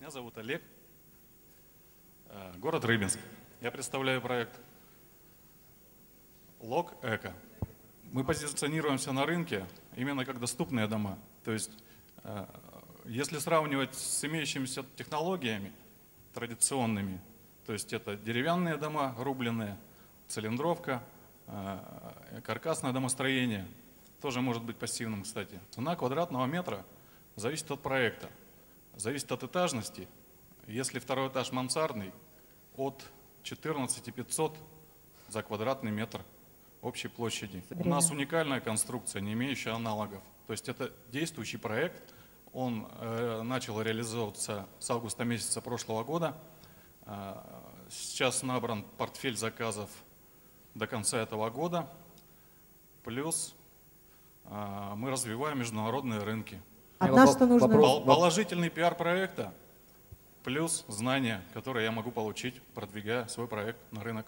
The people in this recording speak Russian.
Меня зовут Олег, город Рыбинск. Я представляю проект Лог Эко. Мы позиционируемся на рынке именно как доступные дома. То есть, если сравнивать с имеющимися технологиями традиционными, то есть это деревянные дома рубленые, цилиндровка, каркасное домостроение, тоже может быть пассивным, кстати. Цена квадратного метра зависит от проекта, зависит от этажности. Если второй этаж мансардный, от 14 500 за квадратный метр общей площади. У нас уникальная конструкция, не имеющая аналогов. То есть это действующий проект. Он начал реализовываться с августа месяца прошлого года. Сейчас набран портфель заказов до конца этого года. Плюс мы развиваем международные рынки. От нас что нужно? Положительный пиар проекта плюс знания, которые я могу получить, продвигая свой проект на рынок.